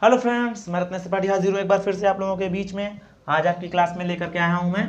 Hello friends, मैं रत्न त्रिपाठी हाजिर हूँ एक बार फिर से आप लोगों के बीच में। आज आपकी क्लास में लेकर के आया हूँ मैं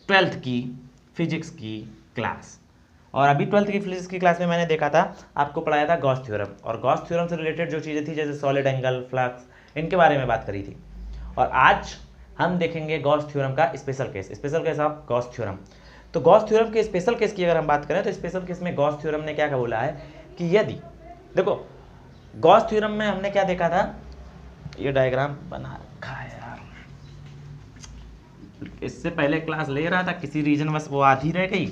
12th की फिजिक्स की क्लास। और अभी 12th की फिजिक्स की क्लास में मैंने देखा था, आपको पढ़ाया था गॉस थ्योरम, और गॉस थ्योरम से रिलेटेड जो चीज़ें थी जैसे सॉलिड एंगल, फ्लक्स, इनके बारे में बात करी थी। और आज हम देखेंगे गॉस थ्योरम का special case of Gauss theorem. तो गॉस थ्योरम के स्पेशल केस की अगर हम बात करें तो स्पेशल केस में गॉस थ्योरम ने क्या बोला है कि यदि देखो गॉस थ्योरम में हमने क्या देखा था, ये डायग्राम बना रखा है यार, इससे पहले क्लास ले रहा था, किसी रीजन बस वो आधी रह गई,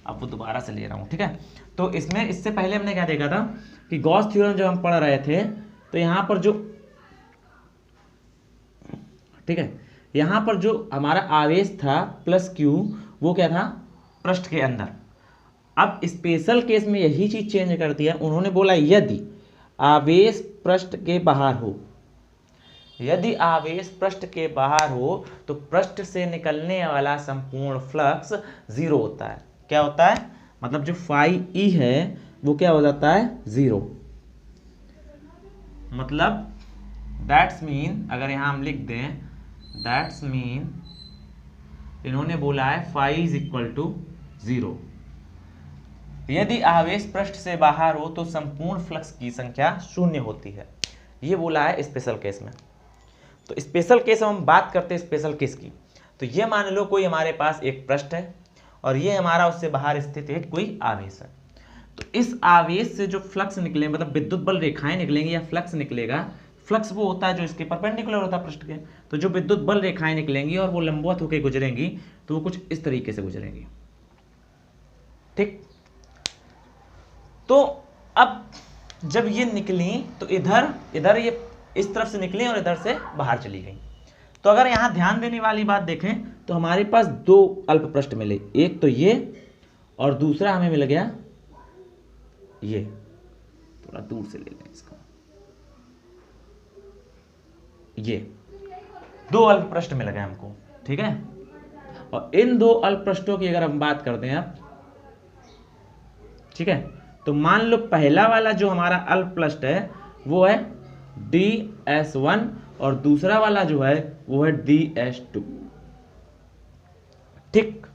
अब वो दोबारा से ले रहा हूँ। ठीक है, तो इसमें इससे पहले हमने क्या देखा था कि गॉस थ्योरम जब हम पढ़ रहे थे तो यहाँ पर जो ठीक है यहाँ पर जो हमारा आवेश था प्लस क्यू, वो क्या था पृष्ठ के अंदर। अब स्पेशल केस में यही चीज चेंज कर दिया, उन्होंने बोला यदि आवेश पृष्ठ के बाहर हो, यदि आवेश पृष्ठ के बाहर हो तो पृष्ठ से निकलने वाला संपूर्ण फ्लक्स जीरो होता है। क्या होता है, मतलब जो फाई ई है वो क्या हो जाता है, जीरो। मतलब दैट्स मीन, अगर यहां हम लिख दें दैट्स मीन, इन्होंने बोला है phi is equal to zero. यदि आवेश पृष्ठ से बाहर हो तो संपूर्ण फ्लक्स की संख्या शून्य होती है, ये बोला है स्पेशल केस में। तो स्पेशल केस हम बात करते हैं स्पेशल केस की, तो ये मान लो कोई हमारे पास एक पृष्ठ है और ये हमारा उससे बाहर स्थित एक कोई आवेश है। तो इस आवेश से जो फ्लक्स निकले, मतलब विद्युत बल रेखाएं निकलेंगी या फ्लक्स निकलेगा, फ्लक्स वो होता है जो इसके परपेंडिकुलर होता है पृष्ठ के, तो जो विद्युत बल रेखाएं निकलेंगी और वो लंबवत होकर गुजरेंगी तो वो कुछ इस तरीके से गुजरेंगी। ठीक, तो अब जब ये निकली तो इधर ये इस तरफ से निकली और इधर से बाहर चली गई। तो अगर यहां ध्यान देने वाली बात देखें तो हमारे पास दो अल्प पृष्ठ मिले, एक तो ये और दूसरा हमें मिल गया ये, थोड़ा दूर से ले लें इसको, ये दो अल्प पृष्ठ मिल गए हमको। ठीक है, और इन दो अल्प पृष्ठों की अगर हम बात करते हैं आप, ठीक है, तो मान लो पहला वाला जो हमारा अल्प पृष्ठ है वो है ds1 और दूसरा वाला जो है वो है ds2। ठीक,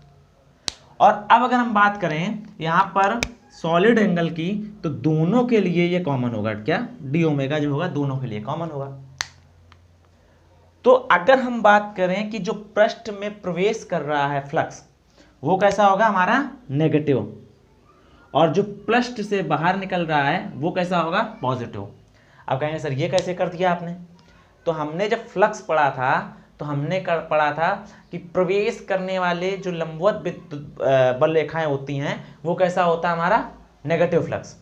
और अब अगर हम बात करें यहां पर सॉलिड एंगल की तो दोनों के लिए ये कॉमन होगा, क्या डी ओमेगा जो होगा दोनों के लिए कॉमन होगा। तो अगर हम बात करें कि जो पृष्ठ में प्रवेश कर रहा है फ्लक्स वो कैसा होगा हमारा नेगेटिव, और जो पृष्ठ से बाहर निकल रहा है वो कैसा होगा पॉजिटिव। अब कहेंगे सर ये कैसे कर दिया आपने, तो हमने जब फ्लक्स पढ़ा था तो हमने पढ़ा था कि प्रवेश करने वाले जो लंबवत बल रेखाएं होती हैं वो कैसा होता है हमारा नेगेटिव फ्लक्स,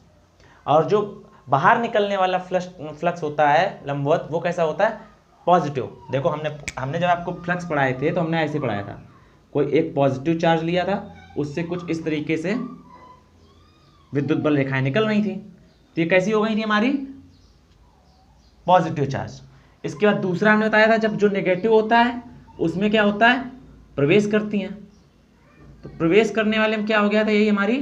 और जो बाहर निकलने वाला फ्लक्स होता है लंबवत वो कैसा होता है पॉजिटिव। देखो हमने जब आपको फ्लक्स पढ़ाए थे तो हमने ऐसे पढ़ाया था, कोई एक पॉजिटिव चार्ज लिया था, उससे कुछ इस तरीके से विद्युत बल रेखाएं निकल रही थी, तो ये कैसी हो गई थी हमारी पॉजिटिव चार्ज। इसके बाद दूसरा हमने बताया था जब जो नेगेटिव होता है उसमें क्या होता है प्रवेश करती हैं, तो प्रवेश करने वाले में क्या हो गया था यही हमारी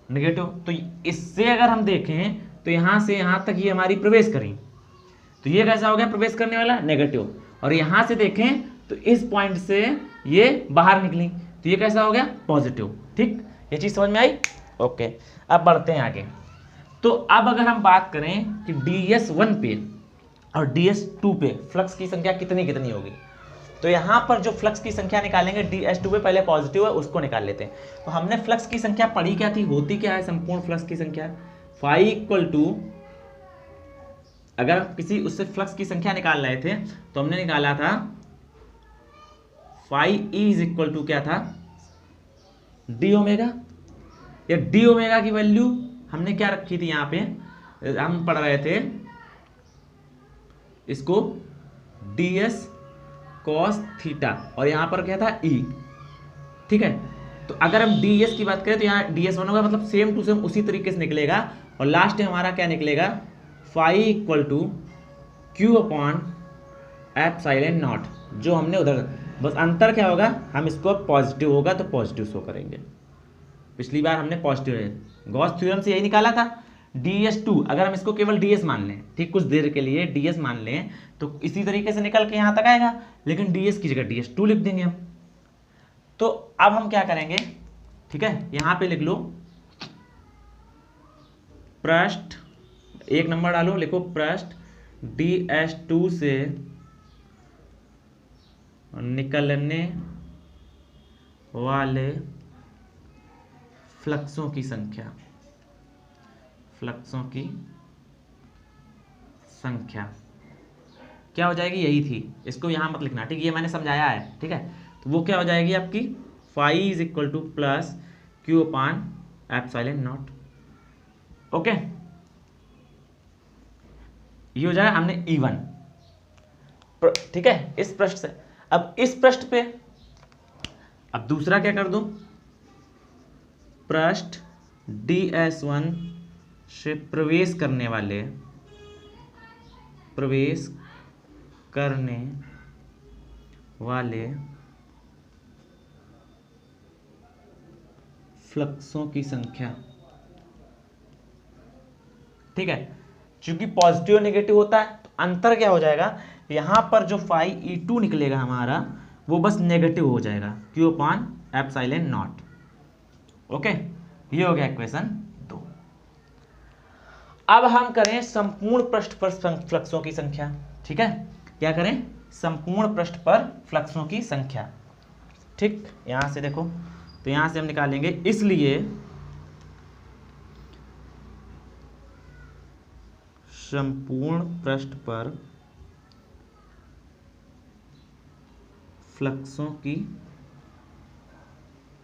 नेगेटिव। तो इससे अगर हम देखें तो यहां से यहां तक ये हमारी प्रवेश करी, तो ये कैसा हो गया प्रवेश करने वाला नेगेटिव, और यहां से देखें तो इस पॉइंट से ये बाहर निकली तो ये कैसा हो गया पॉजिटिव। ठीक, ये चीज समझ में आई। ओके, अब बढ़ते हैं आगे। तो अब अगर हम बात करें कि ds1 पे और ds2 पे फ्लक्स की संख्या कितनी होगी, तो यहां पर जो फ्लक्स की संख्या निकालेंगे ds2 पे पहले पॉजिटिव है उसको निकाल लेते हैं। तो हमने फ्लक्स की संख्या पढ़ी क्या थी, होती क्या है संपूर्ण फ्लक्स की संख्या, फाई इक्वल टू, अगर हम किसी उससे फ्लक्स की संख्या निकाल रहे थे तो हमने निकाला था phi E is equal to क्या था डी ओमेगा। या डी ओमेगा की वैल्यू हमने क्या रखी थी, यहां पे हम पढ़ रहे थे इसको ds cos थीटा, और यहां पर क्या था e। ठीक है, तो अगर हम ds की बात करें तो यहाँ ds1 होगा, मतलब सेम टू सेम उसी तरीके से निकलेगा, और लास्ट में हमारा क्या निकलेगा phi equal to Q upon epsilon naught, जो हमने उधर, बस अंतर क्या होगा, हम इसको पॉजिटिव होगा तो पॉजिटिव शो करेंगे। पिछली बार हमने पॉजिटिव गॉस थ्योरम से यही निकाला था, ds2, अगर हम इसको केवल ds मान लें, ठीक, कुछ देर के लिए ds मान लें, तो इसी तरीके से निकल के यहां तक आएगा, लेकिन ds की जगह ds2 लिख देंगे हम। तो अब हम क्या करेंगे, ठीक है, यहां पे लिख लो पृष्ठ, एक नंबर डालो, लिखो पृष्ठ ds2 से निकलने वाले फ्लक्सों की संख्या, फ्लक्सों की संख्या क्या हो जाएगी, यही थी, इसको यहां मत लिखना, ठीक, ये मैंने समझाया है, ठीक है। तो वो क्या हो जाएगी आपकी, phi is equal to plus Q upon epsilon naught. Okay, ये हो जाएगा, हमने E1, ठीक है, इस पृष्ठ से। अब इस पृष्ठ पे अब दूसरा क्या कर दूं, पृष्ठ ds1 से प्रवेश करने वाले फ्लक्सों की संख्या, ठीक है। क्योंकि पॉजिटिव और नेगेटिव होता है तो अंतर क्या हो जाएगा, यहां पर जो फाई E2 निकलेगा हमारा वो बस नेगेटिव हो जाएगा, Q upon epsilon naught. Okay, ये हो गया इक्वेशन 2। अब हम करें संपूर्ण पृष्ठ पर फ्लक्सों की संख्या, ठीक है, क्या करें, संपूर्ण पृष्ठ पर फ्लक्सों की संख्या, ठीक। यहां से देखो, तो यहां से हम निकालेंगे, इसलिए संपूर्ण पृष्ठ पर फ्लक्सों की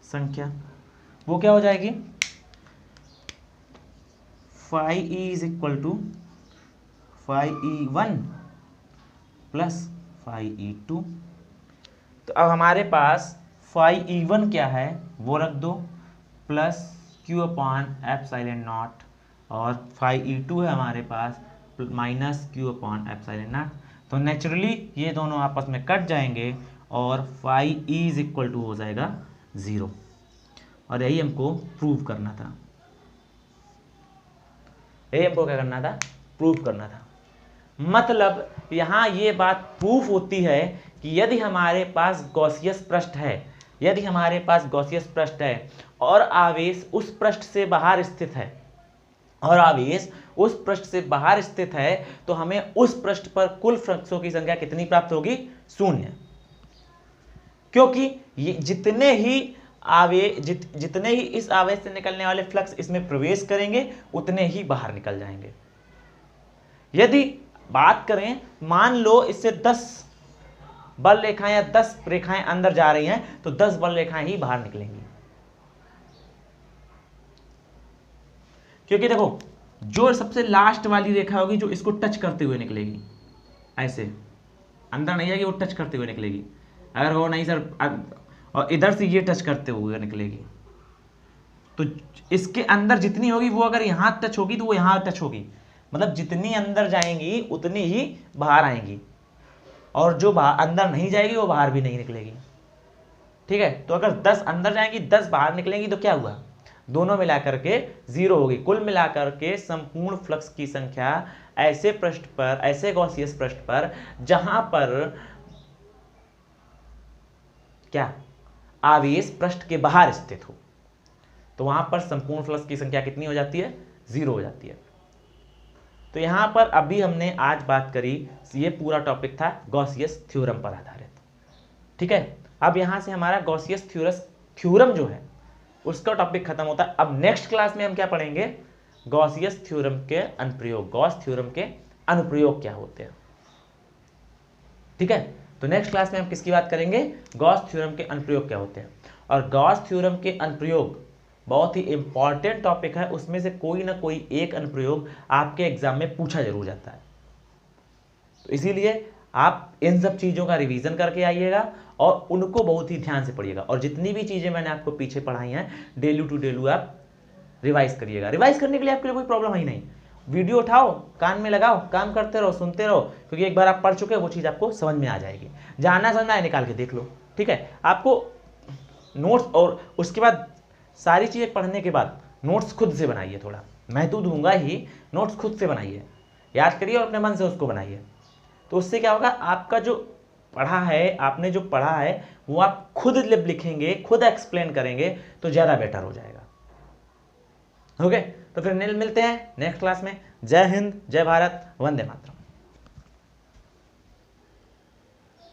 संख्या वो क्या हो जाएगी, phi E is equal to phi E1 plus phi E2। तो अब हमारे पास फाई E1 क्या है वो रख दो, plus Q upon epsilon nought, और फाई E2 है हमारे पास minus q upon epsilon nought. तो नेचुरली ये दोनों आपस में कट जाएंगे और phi E is equal to हो जाएगा 0, और यही हमको प्रूव करना था, यही हमको क्या करना था, प्रूव करना था। मतलब यहां ये बात प्रूफ होती है कि यदि हमारे पास गॉसियस पृष्ठ है, यदि हमारे पास गॉसियस पृष्ठ है और आवेश उस पृष्ठ से बाहर स्थित है, और आवेश उस पृष्ठ से बाहर स्थित है, तो हमें उस पृष्ठ पर कुल फ्लक्सों की संख्या कितनी प्राप्त होगी, 0। क्योंकि ये जितने ही इस आवेश से निकलने वाले फ्लक्स इसमें प्रवेश करेंगे उतने ही बाहर निकल जाएंगे। यदि बात करें, मान लो इससे 10 बल रेखाएं या 10 रेखाएं अंदर जा रही हैं, तो 10 बल रेखाएं ही बाहर निकलेंगी। क्योंकि देखो, जो सबसे लास्ट वाली रेखा होगी जो इसको टच करते हुए निकलेगी, ऐसे अंदर नहीं जाएगी, वो टच करते हुए निकलेगी। अगर वो नहीं सर, और इधर से ये टच करते हुए निकलेगी, तो इसके अंदर जितनी होगी वो अगर यहां टच होगी तो वो यहां टच होगी, मतलब जितनी अंदर जाएंगी उतनी ही बाहर आएंगी, और जो अंदर नहीं जाएगी वो बाहर भी नहीं निकलेगी, ठीक है। तो अगर 10 अंदर जाएंगी 10 बाहर निकलेंगी तो क्या हुआ, दोनों मिलाकर के 0 होगी। कुल मिलाकर के संपूर्ण फ्लक्स की संख्या ऐसे पृष्ठ पर, ऐसे गॉसियस पृष्ठ पर जहां पर क्या आवेश पृष्ठ के बाहर स्थित हो, तो वहां पर संपूर्ण फ्लक्स की संख्या कितनी हो जाती है, 0 हो जाती है। तो यहां पर अभी हमने आज बात करी, ये पूरा टॉपिक था गॉसियस थ्योरम पर आधारित, ठीक है। अब यहां से हमारा गॉसियस थ्योरम जो है उसका टॉपिक खत्म होता है। अब नेक्स्ट क्लास में हम क्या पढ़ेंगे, गॉसियस थ्योरम के अनुप्रयोग, गॉस थ्योरम के अनुप्रयोग क्या होते हैं, ठीक है। तो नेक्स्ट क्लास में हम किसकी बात करेंगे, गॉस थ्योरम के अनुप्रयोग क्या होते हैं। और गॉस थ्योरम के अनुप्रयोग बहुत ही इंपॉर्टेंट टॉपिक है, उसमें से कोई ना कोई एक अनुप्रयोग आपके एग्जाम में पूछा जरूर जाता है। तो इसीलिए आप इन सब चीज़ों का रिवीजन करके आइएगा और उनको बहुत ही ध्यान से पढ़िएगा, और जितनी भी चीज़ें मैंने आपको पीछे पढ़ाई हैं डेली टू डेली आप रिवाइज करिएगा। रिवाइज करने के लिए आपके लिए कोई प्रॉब्लम ही नहीं, वीडियो उठाओ, कान में लगाओ, काम करते रहो, सुनते रहो, क्योंकि एक बार आप पढ़ चुके हो वो चीज़ आपको समझ में आ जाएगी। जानना समझना है निकाल के देख लो, ठीक है। आपको नोट्स, और उसके बाद सारी चीज़ें पढ़ने के बाद नोट्स खुद से बनाइए थोड़ा, मैं तो दूंगा ही, नोट्स खुद से बनाइए, याद करिए और अपने मन से उसको बनाइए। तो उससे क्या होगा, आपका जो पढ़ा है, आपने जो पढ़ा है वो आप खुद जब लिखेंगे, खुद एक्सप्लेन करेंगे तो ज़्यादा बेटर हो जाएगा। ओके, तो फिर मिलते हैं नेक्स्ट क्लास में। जय हिंद, जय भारत, वंदे मातरम।